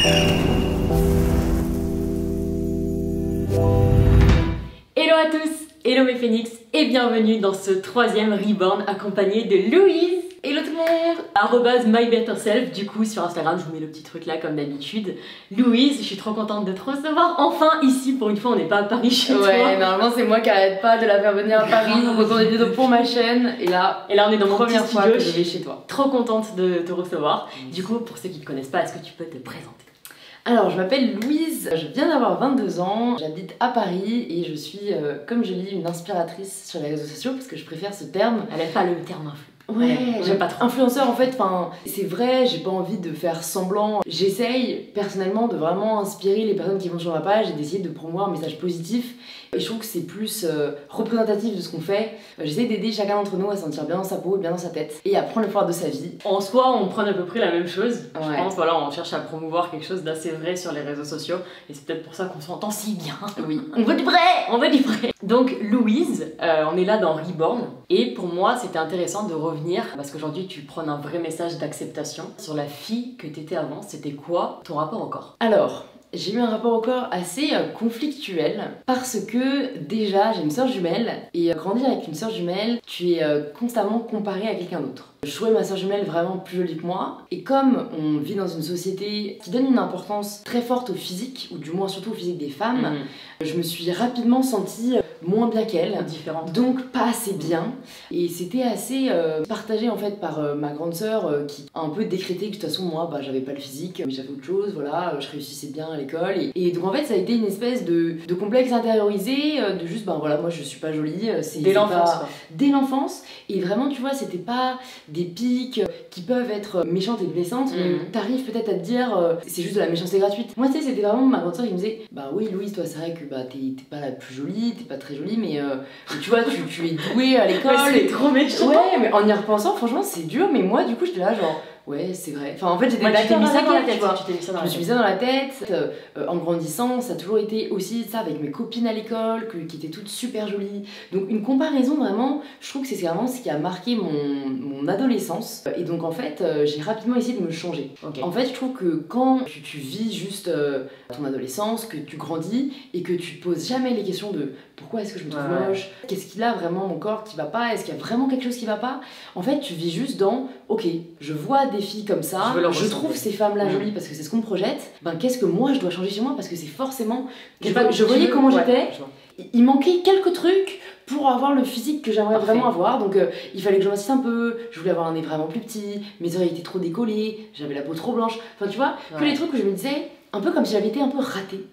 Hello à tous, hello mes phénix et bienvenue dans ce troisième Reborn accompagné de Louise. Hello tout le monde, @mybetterself, du coup sur Instagram je vous mets le petit truc là comme d'habitude. Louise, je suis trop contente de te recevoir enfin ici, pour une fois on n'est pas à Paris chez toi. Ouais, normalement c'est moi qui arrête pas de la faire venir à Paris pour tourner des vidéos pour ma chaîne et là on est dans mon petit fois studio, que je vais chez toi. Trop contente de te recevoir. Du coup pour ceux qui ne te connaissent pas, est-ce que tu peux te présenter? Alors, je m'appelle Louise, je viens d'avoir 22 ans, j'habite à Paris et je suis, comme je lis, une inspiratrice sur les réseaux sociaux parce que je préfère ce terme. Elle aime pas le terme influ. Ouais, j'aime pas trop. Influenceur en fait, c'est vrai, j'ai pas envie de faire semblant. J'essaye personnellement de vraiment inspirer les personnes qui vont sur ma page et d'essayer de promouvoir un message positif. Et je trouve que c'est plus représentatif de ce qu'on fait. J'essaie d'aider chacun d'entre nous à se sentir bien dans sa peau, bien dans sa tête et à prendre le pouvoir de sa vie. En soi, on prend à peu près la même chose. Ouais. Je pense, voilà, on cherche à promouvoir quelque chose d'assez vrai sur les réseaux sociaux. Et c'est peut-être pour ça qu'on s'entend si bien. Oui. On veut du vrai. On veut du vrai. Donc Louise, on est là dans Reborn. Et pour moi, c'était intéressant de revenir, parce qu'aujourd'hui, tu prônes un vrai message d'acceptation sur la fille que t'étais avant. C'était quoi ton rapport au corps? Alors, j'ai eu un rapport au corps assez conflictuel parce que déjà j'ai une sœur jumelle et grandir avec une sœur jumelle, tu es constamment comparé à quelqu'un d'autre. Je trouvais ma sœur jumelle vraiment plus jolie que moi et comme on vit dans une société qui donne une importance très forte au physique, ou du moins surtout au physique des femmes, je me suis rapidement sentie moins bien qu'elle, différente, donc pas assez bien, et c'était assez partagé en fait par ma grande sœur qui a un peu décrété que de toute façon moi j'avais pas le physique mais j'avais autre chose, voilà, je réussissais bien à l'école et donc en fait ça a été une espèce de complexe intériorisé de juste voilà moi je suis pas jolie, c'est dès l'enfance dès l'enfance, et vraiment tu vois c'était pas des pics qui peuvent être méchantes et blessantes, mais t'arrives peut-être à te dire c'est juste de la méchanceté gratuite. Moi tu sais c'était vraiment ma grande sœur qui me disait bah oui Louise toi c'est vrai que t'es pas la plus jolie, t'es pas très jolie mais tu vois tu es douée à l'école. C'est trop méchant. Ouais mais en y repensant franchement c'est dur, mais moi du coup j'étais là genre ouais c'est vrai, enfin en fait j'étais d'accord avec elle, tu vois. Je me suis mis ça dans la tête, en grandissant ça a toujours été aussi ça avec mes copines à l'école qui étaient toutes super jolies, donc une comparaison vraiment, je trouve que c'est vraiment ce qui a marqué mon adolescence, et donc en fait j'ai rapidement essayé de me changer. En fait je trouve que quand tu vis juste ton adolescence, que tu grandis et que tu te poses jamais les questions de pourquoi est-ce que je me trouve moche, qu'est-ce qu'il a vraiment mon corps qui va pas, est-ce qu'il y a vraiment quelque chose qui va pas, en fait tu vis juste dans ok je vois des filles comme ça, je trouve ces femmes là jolies parce que c'est ce qu'on me projette, qu'est-ce que moi je dois changer chez moi parce que c'est forcément je voyais comment j'étais, il manquait quelques trucs pour avoir le physique que j'aimerais vraiment avoir, donc il fallait que je m'insiste un peu, je voulais avoir un nez vraiment plus petit, mes oreilles étaient trop décollées, j'avais la peau trop blanche, enfin tu vois, que les trucs que je me disais un peu comme si j'avais été un peu ratée.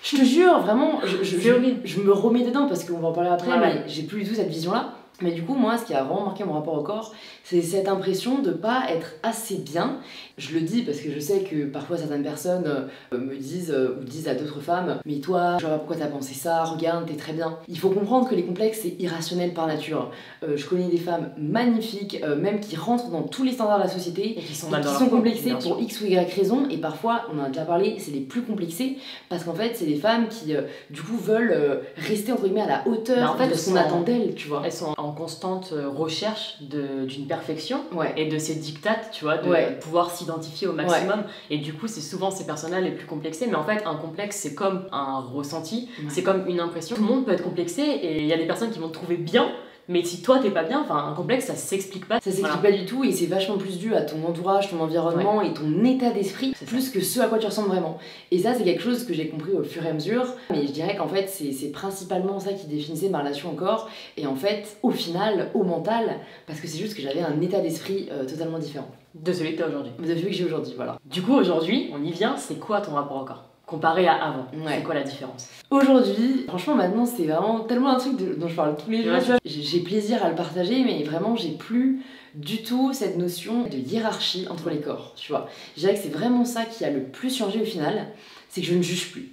Je te jure, vraiment, je me remets dedans parce qu'on va en parler après, mais j'ai plus du tout cette vision-là. Mais du coup, moi, ce qui a vraiment marqué mon rapport au corps, c'est cette impression de pas être assez bien. Je le dis parce que je sais que parfois certaines personnes me disent ou disent à d'autres femmes mais toi, je vois pas pourquoi t'as pensé ça, regarde, t'es très bien. Il faut comprendre que les complexes, c'est irrationnel par nature. Je connais des femmes magnifiques, même qui rentrent dans tous les standards de la société et qui sont complexées pour X ou Y raison, et parfois, on en a déjà parlé, c'est les plus complexés parce qu'en fait, c'est des femmes qui, du coup, veulent rester entre guillemets à la hauteur de ce qu'on attend d'elles, tu vois. Elles sont en constante recherche d'une perfection et de ces dictates, tu vois, de pouvoir s'identifier au maximum. Et du coup, c'est souvent ces personnes-là les plus complexées. Mais en fait, un complexe, c'est comme un ressenti, c'est comme une impression. Tout le monde peut être complexé et il y a des personnes qui vont te trouver bien. Mais si toi t'es pas bien, un complexe ça s'explique pas. Ça s'explique pas du tout, et c'est vachement plus dû à ton entourage, ton environnement et ton état d'esprit, plus que ce à quoi tu ressembles vraiment. Et ça c'est quelque chose que j'ai compris au fur et à mesure, mais je dirais qu'en fait c'est principalement ça qui définissait ma relation au corps, et en fait au final, au mental, parce que c'est juste que j'avais un état d'esprit totalement différent. De celui que t'as aujourd'hui. De celui que j'ai aujourd'hui, voilà. Du coup aujourd'hui, on y vient, c'est quoi ton rapport au corps comparé à avant? C'est quoi la différence? Aujourd'hui, franchement maintenant c'est vraiment tellement un truc dont je parle tous les jours, j'ai plaisir à le partager, mais vraiment j'ai plus du tout cette notion de hiérarchie entre les corps, tu vois. Je dirais que c'est vraiment ça qui a le plus changé au final, c'est que je ne juge plus.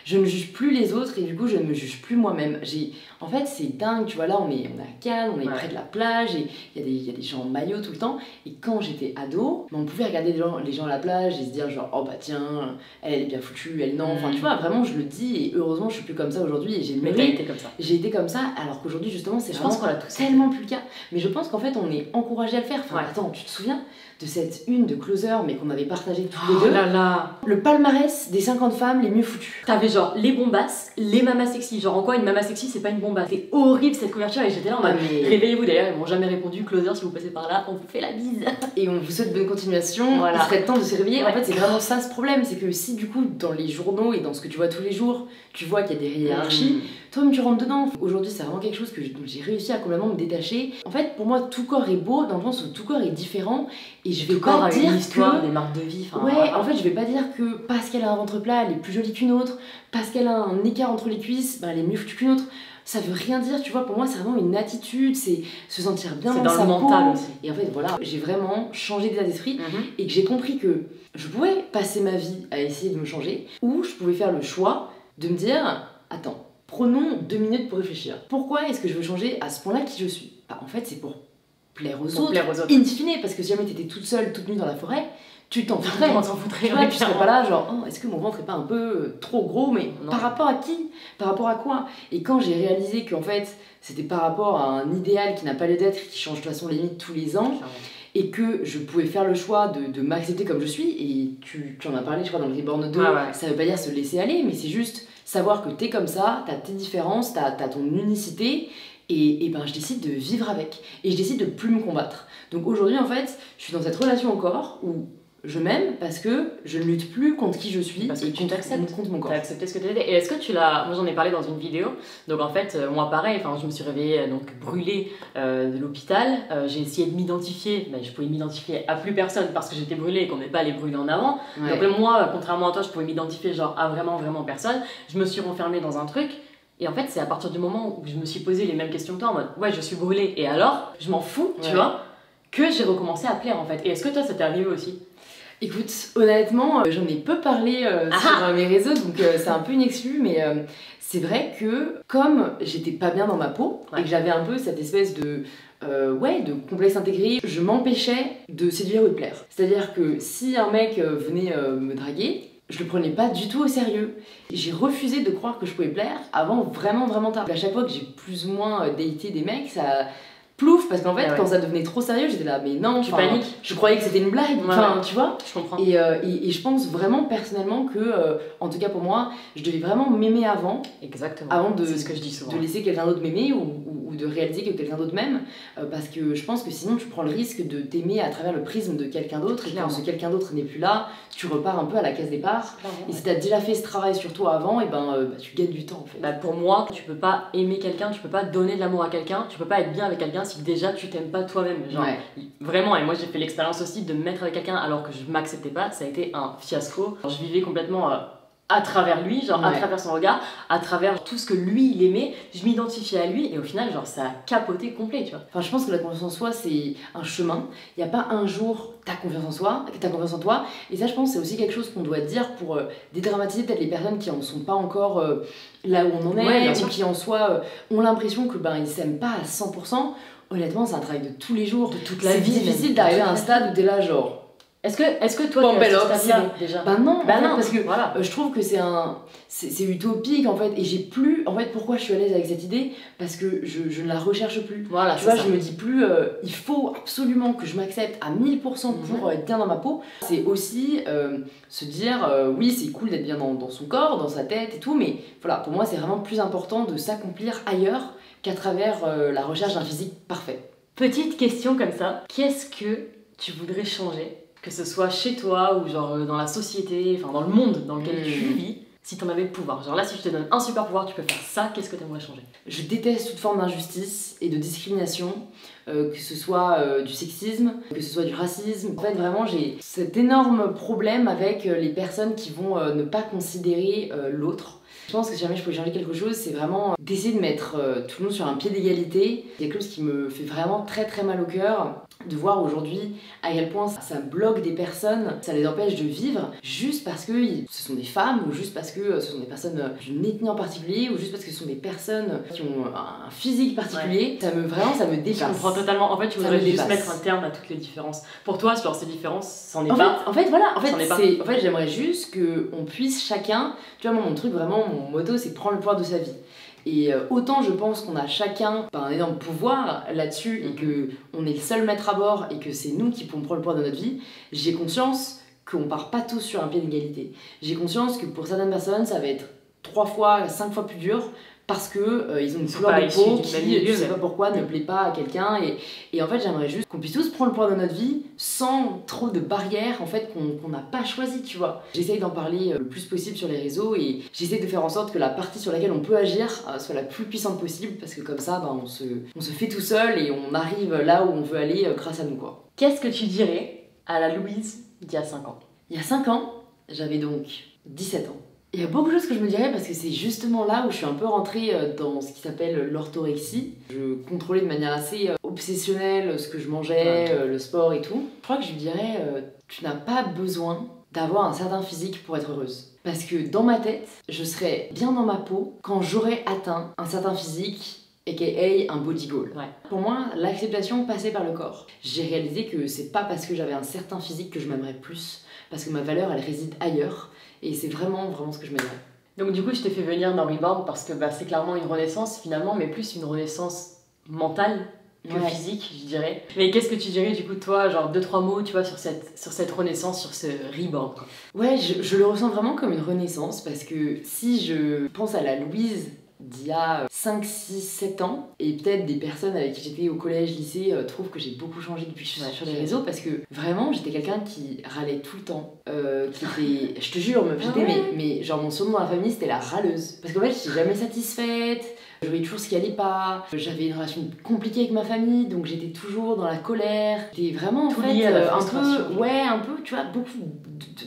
Je ne juge plus les autres et du coup je ne me juge plus moi-même. En fait, c'est dingue, tu vois, là, on est à Cannes, on est près de la plage, et il y a des gens en maillot tout le temps. Et quand j'étais ado, on pouvait regarder les gens à la plage et se dire genre, oh bah tiens, elle est bien foutue, elle non. Enfin, tu vois, vraiment, je le dis, et heureusement, je suis plus comme ça aujourd'hui, et j'ai été comme ça. J'ai été comme ça, alors qu'aujourd'hui, justement, c'est vraiment tellement plus le cas. Mais je pense qu'en fait, on est encouragé à le faire. Enfin, attends, tu te souviens de cette une de Closer, mais qu'on avait partagé tous les deux. Là là. Le palmarès des 50 femmes les mieux foutues. T'avais genre les bombasses, les mamas sexy. Genre en quoi une mama sexy c'est pas une bombasse. C'est horrible cette couverture et j'étais là en mode réveillez-vous. D'ailleurs ils m'ont jamais répondu. Closer, si vous passez par là, on vous fait la bise. Et on vous souhaite bonne continuation. Voilà. Il serait temps de se réveiller. En fait c'est vraiment ça ce problème, c'est que si du coup dans les journaux et dans ce que tu vois tous les jours, tu vois qu'il y a des hiérarchies, toi-même tu rentres dedans. Aujourd'hui c'est vraiment quelque chose que j'ai réussi à complètement me détacher. En fait pour moi tout corps est beau dans le sens où tout corps est différent et je vais pas dire que des marques de vie. Ouais, en fait je vais pas dire que parce qu'elle a un ventre plat elle est plus jolie qu'une autre, parce qu'elle a un écart entre les cuisses, bah, elle est mieux foutue qu'une autre. Ça veut rien dire, tu vois, pour moi c'est vraiment une attitude, c'est se sentir bien dans sa mental peau. Aussi. Et en fait voilà, j'ai vraiment changé d'état d'esprit et que j'ai compris que je pouvais passer ma vie à essayer de me changer ou je pouvais faire le choix de me dire, attends, prenons 2 minutes pour réfléchir. Pourquoi est-ce que je veux changer à ce point-là qui je suis? Bah en fait c'est pour plaire aux autres, in fine, parce que si jamais t'étais toute seule, toute nue dans la forêt, tu t'en foutrais. Tu vois, tu serais pas là genre, oh, est-ce que mon ventre est pas un peu trop gros, mais non. Par rapport à qui? Par rapport à quoi? Et quand j'ai réalisé qu'en fait, c'était par rapport à un idéal qui n'a pas lieu d'être, qui change de toute façon limite tous les ans, et que je pouvais faire le choix de m'accepter comme je suis, et tu en as parlé, je crois, dans le Reborn 2, ça veut pas dire se laisser aller, mais c'est juste savoir que t'es comme ça, t'as tes différences, t'as ton unicité, et ben je décide de vivre avec, et je décide de plus me combattre. Donc aujourd'hui en fait, je suis dans cette relation encore où je m'aime parce que je ne lutte plus contre qui je suis parce que tu t'acceptes contre mon corps. T'as accepté ce que tu étais. Et est-ce que tu l'as... Moi j'en ai parlé dans une vidéo. Donc en fait, moi pareil, je me suis réveillée donc brûlée de l'hôpital. J'ai essayé de m'identifier. Ben, je pouvais m'identifier à plus personne parce que j'étais brûlée et qu'on n'est pas allé brûler en avant. Donc moi, contrairement à toi, je pouvais m'identifier genre à vraiment personne. Je me suis renfermée dans un truc. Et en fait, c'est à partir du moment où je me suis posé les mêmes questions que toi en mode ouais, je suis brûlée et alors, je m'en fous, tu vois, que j'ai recommencé à plaire en fait. Et est-ce que toi, ça t'est arrivé aussi? Écoute, honnêtement, j'en ai peu parlé sur mes réseaux, donc c'est un peu une exclue, mais c'est vrai que comme j'étais pas bien dans ma peau et que j'avais un peu cette espèce de complexe intégré, je m'empêchais de séduire ou de plaire. C'est-à-dire que si un mec venait me draguer, je le prenais pas du tout au sérieux. J'ai refusé de croire que je pouvais plaire avant vraiment tard. À chaque fois que j'ai plus ou moins daté des mecs, ça... plouf, parce qu'en fait quand ça devenait trop sérieux j'étais là mais non, tu paniques, je croyais que c'était une blague, tu vois, je comprends. Et je pense vraiment personnellement que en tout cas pour moi je devais vraiment m'aimer avant. Exactement, avant de, c'est ce que je dis souvent, de laisser quelqu'un d'autre m'aimer ou de réaliser que quelqu'un d'autre m'aime, parce que je pense que sinon tu prends le risque de t'aimer à travers le prisme de quelqu'un d'autre et quand ce quelqu'un d'autre n'est plus là tu repars un peu à la case départ. Et si t'as déjà fait ce travail sur toi avant, et tu gagnes du temps en fait. Pour moi, tu peux pas aimer quelqu'un, tu peux pas donner de l'amour à quelqu'un, tu peux pas être bien avec quelqu'un si déjà tu t'aimes pas toi-même. Genre, vraiment, et moi j'ai fait l'expérience aussi de me mettre avec quelqu'un alors que je m'acceptais pas, ça a été un fiasco. Je vivais complètement à travers lui, genre à travers son regard, à travers tout ce que lui il aimait, je m'identifiais à lui et au final genre ça a capoté complet, tu vois. Enfin je pense que la confiance en soi c'est un chemin, il n'y a pas un jour t'as confiance en toi, et ça je pense c'est aussi quelque chose qu'on doit dire pour dédramatiser peut-être les personnes qui en sont pas encore là où on en est, ou qui en soi ont l'impression que ils s'aiment pas à 100%. Honnêtement c'est un travail de tous les jours, de toute la vie. C'est difficile d'arriver à un stade où t'es là genre... Est-ce que toi tu as ce stade-là déjà? Non, parce que je trouve que c'est utopique en fait, et j'ai plus, en fait pourquoi je suis à l'aise avec cette idée, parce que je ne la recherche plus. Voilà, tu vois, je me dis plus il faut absolument que je m'accepte à 1000% pour être bien dans ma peau. C'est aussi se dire oui c'est cool d'être bien dans son corps, dans sa tête et tout, mais voilà, pour moi c'est vraiment plus important de s'accomplir ailleurs qu'à travers la recherche d'un physique parfait. Petite question comme ça, qu'est-ce que tu voudrais changer? Que ce soit chez toi ou genre dans la société, enfin dans le monde dans lequel tu vis, si t'en avais le pouvoir. Genre là, si je te donne un super pouvoir, tu peux faire ça, qu'est-ce que t'aimerais changer? Je déteste toute forme d'injustice et de discrimination. que ce soit du sexisme, que ce soit du racisme. En fait, vraiment, j'ai cet énorme problème avec les personnes qui vont ne pas considérer l'autre. Je pense que si jamais je pouvais changer quelque chose, c'est vraiment d'essayer de mettre tout le monde sur un pied d'égalité. C'est quelque chose qui me fait vraiment très très mal au cœur, de voir aujourd'hui à quel point ça bloque des personnes, ça les empêche de vivre juste parce que ce sont des femmes, ou juste parce que ce sont des personnes d'une ethnie en particulier, ou juste parce que ce sont des personnes qui ont un physique particulier. Vraiment, ça me dépasse. Je comprends totalement. En fait, tu voudrais juste mettre un terme à toutes les différences. Pour toi, genre, ces différences, c'en est pas. En fait, j'aimerais juste qu'on puisse chacun, tu vois, moi, mon truc vraiment, mon motto, c'est prendre le pouvoir de sa vie. Et autant je pense qu'on a chacun un énorme pouvoir là-dessus et qu'on est le seul maître à bord et que c'est nous qui pouvons prendre le pouvoir de notre vie, j'ai conscience qu'on part pas tous sur un pied d'égalité. J'ai conscience que pour certaines personnes, ça va être 3 fois, 5 fois plus dur parce que ils ont une couleur de peau qui, je sais pas pourquoi, ne plaît pas à quelqu'un. Et en fait, j'aimerais juste qu'on puisse tous prendre le pouvoir de notre vie sans trop de barrières en fait qu'on n'a pas choisi, tu vois. J'essaye d'en parler le plus possible sur les réseaux et j'essaye de faire en sorte que la partie sur laquelle on peut agir soit la plus puissante possible, parce que comme ça, on se fait tout seul et on arrive là où on veut aller grâce à nous, quoi. Qu'est-ce que tu dirais à la Louise d'il y a 5 ans? Il y a 5 ans, j'avais donc 17 ans. Il y a beaucoup de choses que je me dirais parce que c'est justement là où je suis un peu rentrée dans ce qui s'appelle l'orthorexie. Je contrôlais de manière assez obsessionnelle ce que je mangeais, le sport et tout. Je crois que je lui dirais tu n'as pas besoin d'avoir un certain physique pour être heureuse. Parce que dans ma tête, je serais bien dans ma peau quand j'aurais atteint un certain physique, aka un body goal. Pour moi, l'acceptation passait par le corps. J'ai réalisé que c'est pas parce que j'avais un certain physique que je m'aimerais plus, parce que ma valeur elle réside ailleurs. Et c'est vraiment ce que je me dirais. Donc du coup, je t'ai fait venir dans Reborn parce que c'est clairement une renaissance finalement, mais plus une renaissance mentale que physique, je dirais. Mais qu'est-ce que tu dirais du coup, toi, genre 2-3 mots, tu vois, sur cette renaissance, sur ce Reborn, quoi. Ouais, je le ressens vraiment comme une renaissance parce que si je pense à la Louise d'il y a 5, 6, 7 ans, et peut-être des personnes avec qui j'étais au collège, lycée trouvent que j'ai beaucoup changé depuis que je suis sur les réseaux, parce que vraiment j'étais quelqu'un qui râlait tout le temps, qui était, je te jure, mais genre mon surnom dans la famille c'était la râleuse, parce qu'en fait j'étais jamais satisfaite, je voyais toujours ce qui allait pas, j'avais une relation compliquée avec ma famille, donc j'étais toujours dans la colère, j'étais vraiment en fait un peu, tu vois, beaucoup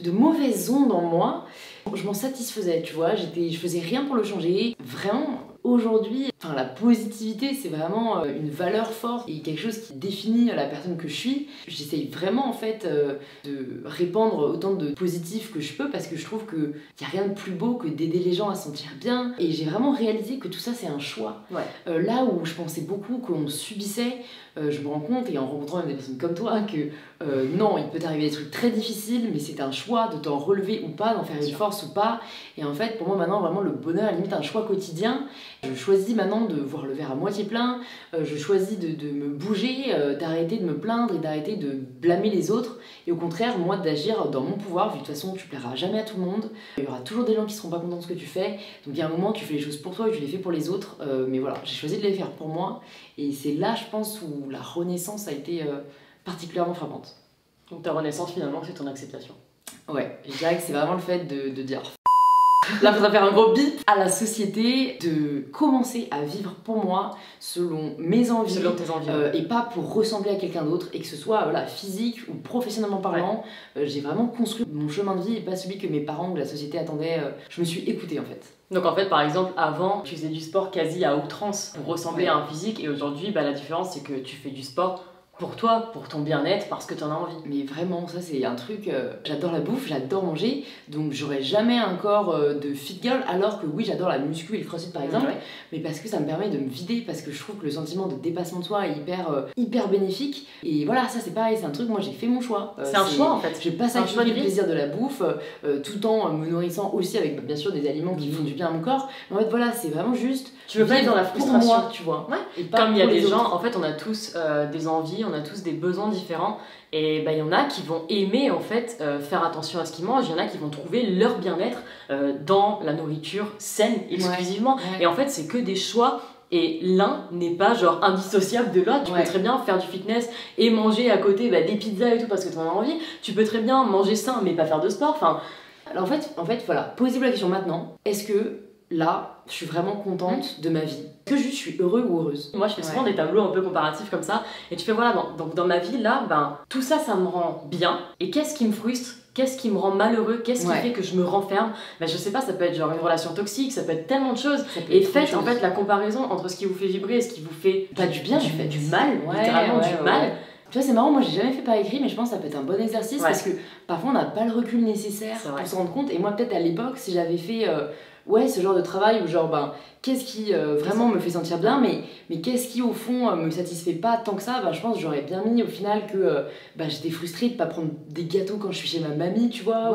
de mauvaises ondes en moi. Je m'en satisfaisais, tu vois, je faisais rien pour le changer. Vraiment, aujourd'hui, la positivité, c'est vraiment une valeur forte et quelque chose qui définit la personne que je suis. J'essaye vraiment, en fait, de répandre autant de positif que je peux parce que je trouve qu'il n'y a rien de plus beau que d'aider les gens à se sentir bien. Et j'ai vraiment réalisé que tout ça, c'est un choix. Là où je pensais beaucoup qu'on subissait, je me rends compte, et en rencontrant même des personnes comme toi, que non, il peut t'arriver des trucs très difficiles, mais c'est un choix de t'en relever ou pas, d'en faire une force ou pas. Et en fait, pour moi maintenant, vraiment, le bonheur est limite un choix quotidien. Je choisis maintenant de voir le verre à moitié plein, je choisis de me bouger, d'arrêter de me plaindre et d'arrêter de blâmer les autres. Et au contraire, moi, d'agir dans mon pouvoir, vu de toute façon, tu plairas jamais à tout le monde. Il y aura toujours des gens qui seront pas contents de ce que tu fais. Donc il y a un moment, tu fais les choses pour toi et tu les fais pour les autres. Mais voilà, j'ai choisi de les faire pour moi. Et c'est là, je pense, où la renaissance a été particulièrement frappante. Donc ta renaissance, finalement, c'est ton acceptation. Ouais, je dirais que c'est vraiment le fait de dire... Là, il faudra faire un gros bip à la société, de commencer à vivre pour moi selon mes envies, selon tes envies, et pas pour ressembler à quelqu'un d'autre, et que ce soit physique ou professionnellement parlant. J'ai vraiment construit mon chemin de vie et pas celui que mes parents ou la société attendaient. Je me suis écoutée en fait. Donc en fait, par exemple, avant, tu faisais du sport quasi à outrance pour ressembler à un physique, et aujourd'hui, la différence, c'est que tu fais du sport pour toi, pour ton bien-être, parce que tu en as envie. Mais vraiment, ça c'est un truc, j'adore la bouffe, j'adore manger, donc j'aurais jamais un corps de fit girl, alors que oui, j'adore la muscu et le crossfit par exemple, mais parce que ça me permet de me vider, parce que je trouve que le sentiment de dépassement de soi est hyper bénéfique. Et voilà, ça c'est pareil, c'est un truc, moi j'ai fait mon choix. C'est un choix en fait. Je vais pas sacrifier le plaisir de la bouffe, tout en me nourrissant aussi avec bien sûr des aliments qui font du bien à mon corps. Mais en fait voilà, c'est vraiment juste... Tu veux pas être dans la frustration, moi, tu vois. Et pas comme il y a des gens, en fait on a tous des envies, on a tous des besoins différents, et il y en a qui vont aimer en fait faire attention à ce qu'ils mangent, il y en a qui vont trouver leur bien-être dans la nourriture saine exclusivement, et en fait c'est que des choix, et l'un n'est pas genre indissociable de l'autre. Tu peux très bien faire du fitness et manger à côté des pizzas et tout parce que tu en as envie, tu peux très bien manger sain mais pas faire de sport, enfin... Alors en fait voilà, posez-vous la question maintenant, est-ce que là, je suis vraiment contente de ma vie. Que juste je suis heureux ou heureuse. Moi je fais souvent des tableaux un peu comparatifs comme ça et tu fais voilà, donc dans ma vie là, ben tout ça ça me rend bien et qu'est-ce qui me frustre, qu'est-ce qui me rend malheureux, qu'est-ce qui fait que je me renferme. Ben je sais pas, ça peut être genre une relation toxique, ça peut être tellement de choses. Et faites en fait la comparaison entre ce qui vous fait vibrer et ce qui vous fait pas du bien, du mal, littéralement du mal. Tu vois, c'est marrant, moi j'ai jamais fait par écrit, mais je pense que ça peut être un bon exercice parce que parfois on n'a pas le recul nécessaire pour se rendre compte. Et moi, peut-être à l'époque, si j'avais fait ce genre de travail où genre, ben, qu'est-ce qui vraiment me fait sentir bien, mais qu'est-ce qui au fond me satisfait pas tant que ça, ben, je pense que j'aurais bien mis au final que j'étais frustrée de pas prendre des gâteaux quand je suis chez ma mamie, tu vois,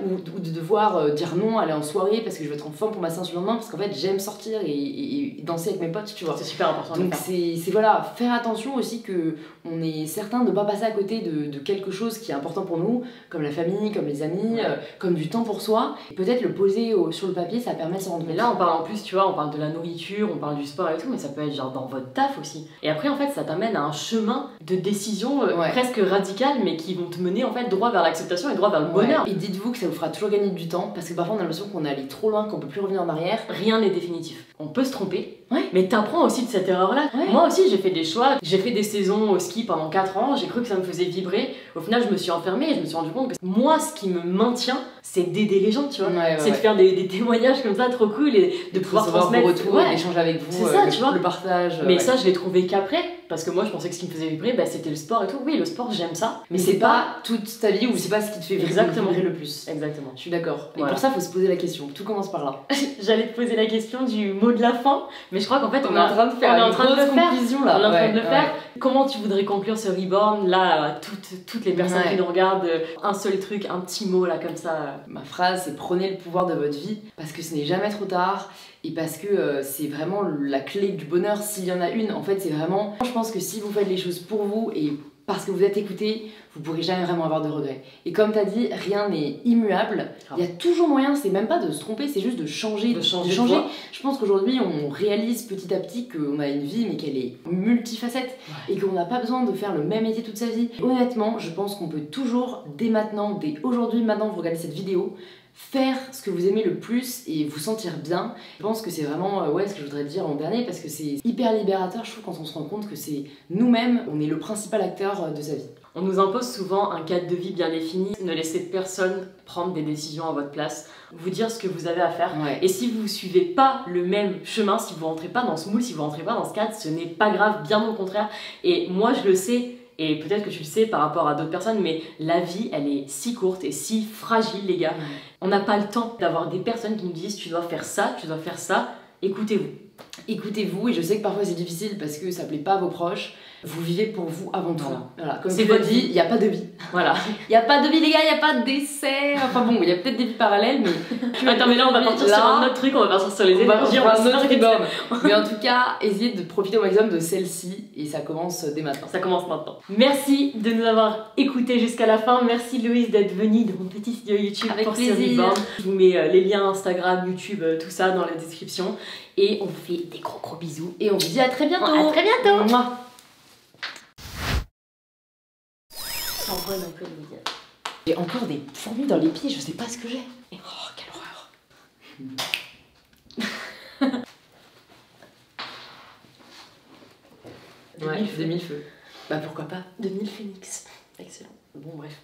ou de devoir dire non, aller en soirée parce que je veux être en forme pour ma séance le lendemain, parce qu'en fait j'aime sortir et danser avec mes potes, tu vois. C'est super important. Donc c'est voilà, faire attention aussi que on est certain de ne pas passer à côté de quelque chose qui est important pour nous, comme la famille, comme les amis, comme du temps pour soi. Peut-être le poser sur le papier, ça permet de se rendre compte. Mais là on parle en plus, tu vois, on parle de la nourriture, on parle du sport et tout, mais ça peut être genre dans votre taf aussi. Et après en fait ça t'amène à un chemin de décision presque radical, mais qui vont te mener en fait droit vers l'acceptation et droit vers le bonheur. Et dites-vous que ça vous fera toujours gagner du temps, parce que parfois on a l'impression qu'on est allé trop loin, qu'on peut plus revenir en arrière. Rien n'est définitif. On peut se tromper, mais t'apprends aussi de cette erreur-là. Moi aussi j'ai fait des choix, j'ai fait des saisons au ski pendant 4 ans, j'ai cru que ça me faisait vibrer. Au final je me suis enfermée et je me suis rendu compte que moi ce qui me maintient, c'est d'aider les gens, tu vois. C'est de faire des témoignages comme ça trop cool et de pouvoir transmettre vos retours, d'échanger avec vous, ça, tu vois. le partage. Mais ça je l'ai trouvé qu'après, parce que moi je pensais que ce qui me faisait vibrer c'était le sport et tout. Oui, le sport j'aime ça, mais c'est pas toute ta vie ou c'est pas ce qui te fait vibrer le plus. Exactement. Je suis d'accord. Et pour ça faut se poser la question, tout commence par là. J'allais te poser la question du mot de la fin, mais je crois qu'en fait on est en train de faire une grosse conclusion là. On est en train de le faire. Comment tu voudrais conclure ce Reborn là à toutes les personnes qui nous regardent? Un seul truc, un petit mot là comme ça. Ma phrase c'est prenez le pouvoir de votre vie parce que ce n'est jamais trop tard et parce que c'est vraiment la clé du bonheur s'il y en a une. En fait c'est vraiment, je pense que si vous faites les choses pour vous et parce que vous êtes écouté, vous pourrez jamais vraiment avoir de regrets. Et comme tu as dit, rien n'est immuable. Il y a toujours moyen, c'est même pas de se tromper, c'est juste de changer. De changer. Je pense qu'aujourd'hui, on réalise petit à petit qu'on a une vie, mais qu'elle est multifacette. Et qu'on n'a pas besoin de faire le même métier toute sa vie. Honnêtement, je pense qu'on peut toujours, dès maintenant, dès aujourd'hui, maintenant, vous regardez cette vidéo, faire ce que vous aimez le plus et vous sentir bien. Je pense que c'est vraiment ce que je voudrais dire en dernier parce que c'est hyper libérateur, je trouve, quand on se rend compte que c'est nous-mêmes, on est le principal acteur de sa vie. On nous impose souvent un cadre de vie bien défini. Ne laissez personne prendre des décisions à votre place, vous dire ce que vous avez à faire. Et si vous suivez pas le même chemin, si vous rentrez pas dans ce moule, si vous rentrez pas dans ce cadre, ce n'est pas grave, bien au contraire. Et moi je le sais, et peut-être que tu le sais par rapport à d'autres personnes, mais la vie, elle est si courte et si fragile, les gars. On n'a pas le temps d'avoir des personnes qui nous disent tu dois faire ça, tu dois faire ça. Écoutez-vous. Écoutez-vous, et je sais que parfois c'est difficile parce que ça plaît pas à vos proches. Vous vivez pour vous avant tout. Voilà. Comme c'est votre vie, il n'y a pas de vie. Voilà. Il n'y a pas de vie, les gars, il n'y a pas de décès. Enfin bon, il y a peut-être des vies parallèles, mais. Attends, mais là on va partir sur un autre truc, on va partir sur les énergies, on va un autre Reborn. Mais en tout cas, essayez de profiter au maximum de celle-ci et ça commence dès maintenant. Ça commence maintenant. Merci de nous avoir écoutés jusqu'à la fin. Merci Louise d'être venue dans mon petit studio YouTube avec pour plaisir. ce Reborn. Je vous mets les liens Instagram, YouTube, tout ça dans la description. Et on vous fait des gros bisous. Et on vous dit à très bientôt. À très bientôt. Mouah. Un peu de dire. J'ai encore des fourmis dans les pieds, je sais pas ce que j'ai. Oh, quelle horreur. 2000 feux. Bah pourquoi pas. 2000 phénix. Excellent. Bon bref.